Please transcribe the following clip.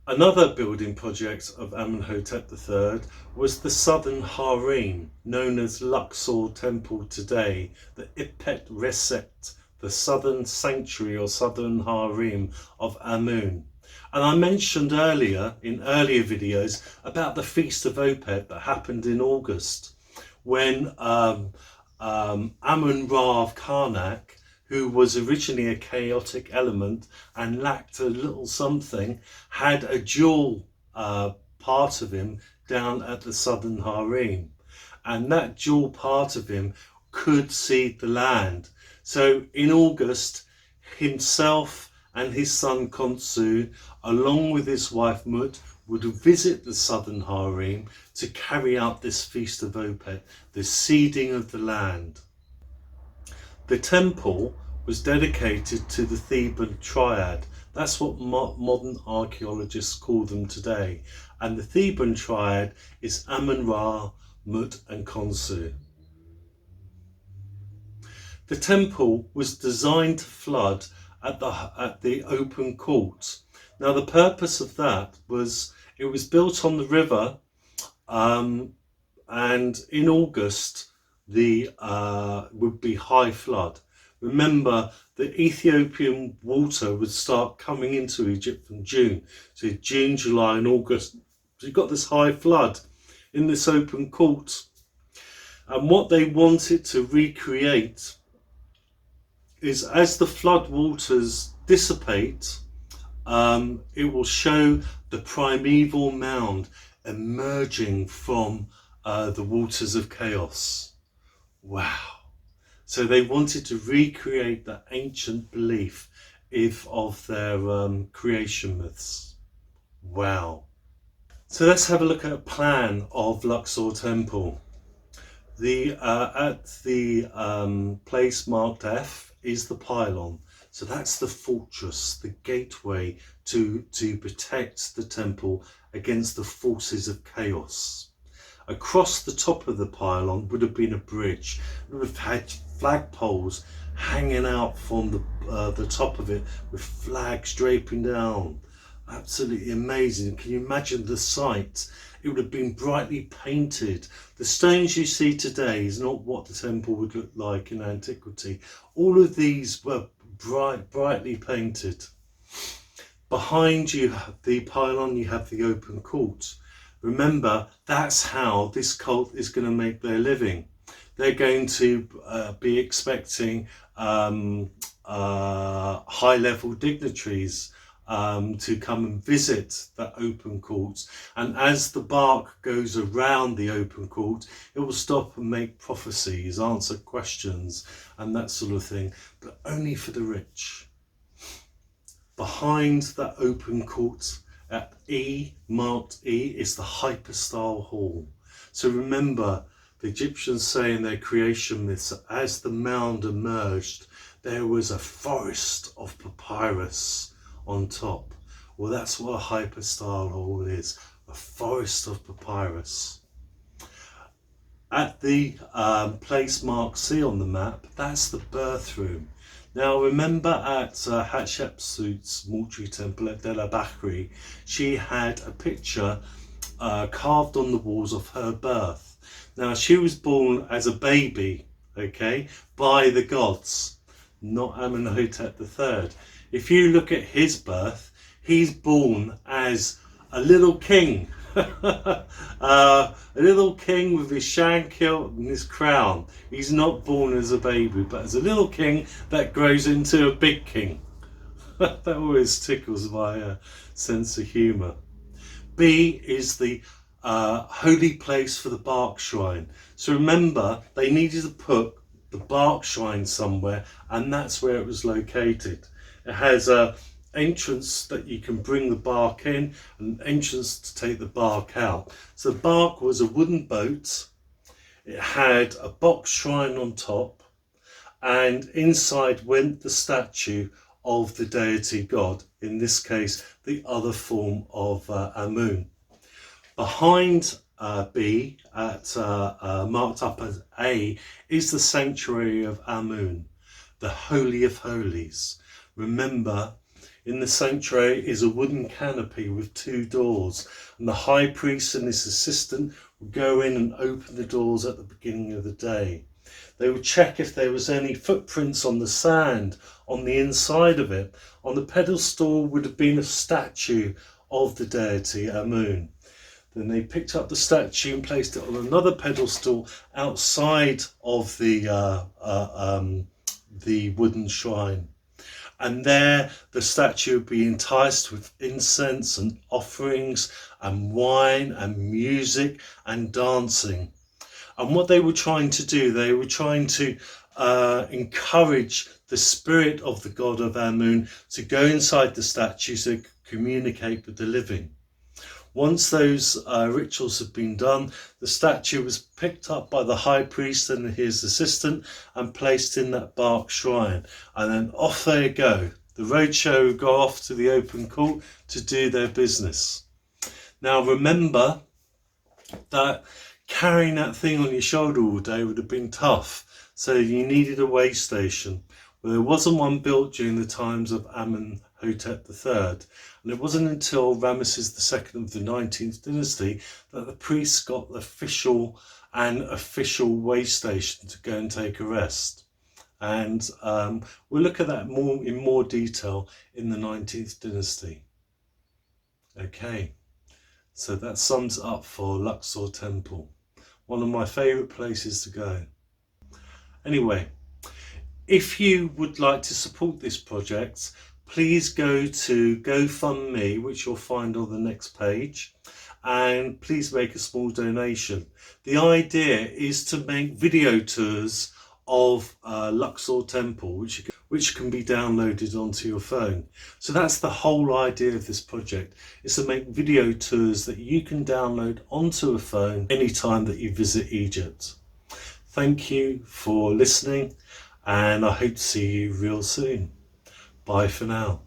Another building project of Amunhotep III was the Southern Harem, known as Luxor Temple today, the Ipet Reset, the Southern Sanctuary or Southern Harem of Amun. And I mentioned earlier, in earlier videos, about the Feast of Opet that happened in August, when Amun-Ra of Karnak, who was originally a chaotic element and lacked a little something, had a dual part of him down at the Southern Harem. And that dual part of him could seed the land. So in August, himself and his son Khonsu, along with his wife Mut, would visit the Southern Harem to carry out this Feast of Opet, the seeding of the land. The temple was dedicated to the Theban Triad. That's what modern archaeologists call them today. And the Theban Triad is Amun-Ra, Mut and Khonsu. The temple was designed to flood at the open court. Now the purpose of that was it was built on the river, and in August the would be high flood. Remember, the Ethiopian water would start coming into Egypt from June. So June, July and August. So you've got this high flood in this open court. And what they wanted to recreate is, as the flood waters dissipate, it will show the primeval mound emerging from the waters of chaos. Wow. So they wanted to recreate the ancient belief of their creation myths. Wow. So let's have a look at a plan of Luxor Temple. At the place marked F is the pylon. So that's the fortress, the gateway to protect the temple against the forces of chaos. Across the top of the pylon would have been a bridge. It would have had flagpoles hanging out from the top of it with flags draping down. Absolutely amazing. Can you imagine the sight? It would have been brightly painted. The stones you see today is not what the temple would look like in antiquity. All of these were brightly painted. Behind you, the pylon, you have the open court. Remember, that's how this cult is going to make their living. They're going to be expecting high-level dignitaries to come and visit that open court. And as the bark goes around the open court, it will stop and make prophecies, answer questions, and that sort of thing, but only for the rich. Behind that open court, at E, marked E, is the hypostyle hall. So remember, the Egyptians say in their creation myths that as the mound emerged, there was a forest of papyrus on top. Well, that's what a hypostyle hall is, a forest of papyrus. At the place marked C on the map, that's the birth room. Now remember, at Hatshepsut's mortuary temple at Dela Bakri, she had a picture carved on the walls of her birth. Now she was born as a baby, okay, by the gods, not Amunhotep III. If you look at his birth, he's born as a little king. A little king with his shag kilt and his crown. He's not born as a baby, but as a little king that grows into a big king. That always tickles my sense of humour. B is the holy place for the bark shrine. So remember, they needed to put the bark shrine somewhere, and that's where it was located. It has a entrance that you can bring the bark in, and an entrance to take the bark out. So the bark was a wooden boat. It had a box shrine on top, and inside went the statue of the deity god, in this case the other form of Amun. Behind B, at marked up as A, is the sanctuary of Amun, the Holy of Holies. Remember, in the sanctuary is a wooden canopy with 2 doors, and the high priest and his assistant would go in and open the doors at the beginning of the day. They would check if there was any footprints on the sand on the inside of it. On the pedestal would have been a statue of the deity Amun. Then they picked up the statue and placed it on another pedestal outside of the wooden shrine. And there the statue would be enticed with incense and offerings and wine and music and dancing. And what they were trying to do, they were trying to encourage the spirit of the god of Amun to go inside the statue so it could communicate with the living. Once those rituals had been done, the statue was picked up by the high priest and his assistant and placed in that bark shrine. And then off they go. The roadshow would go off to the open court to do their business. Now remember that carrying that thing on your shoulder all day would have been tough. So you needed a way station. Well, there wasn't one built during the times of Amunhotep III. And it wasn't until Ramesses II of the 19th dynasty that the priests got the official way station to go and take a rest. And we'll look at that in more detail in the 19th dynasty. Okay, so that sums it up for Luxor Temple. One of my favourite places to go. Anyway, if you would like to support this project, please go to GoFundMe, which you'll find on the next page, and please make a small donation. The idea is to make video tours of Luxor Temple, which can be downloaded onto your phone. So that's the whole idea of this project, is to make video tours that you can download onto a phone anytime that you visit Egypt. Thank you for listening, and I hope to see you real soon. Bye for now.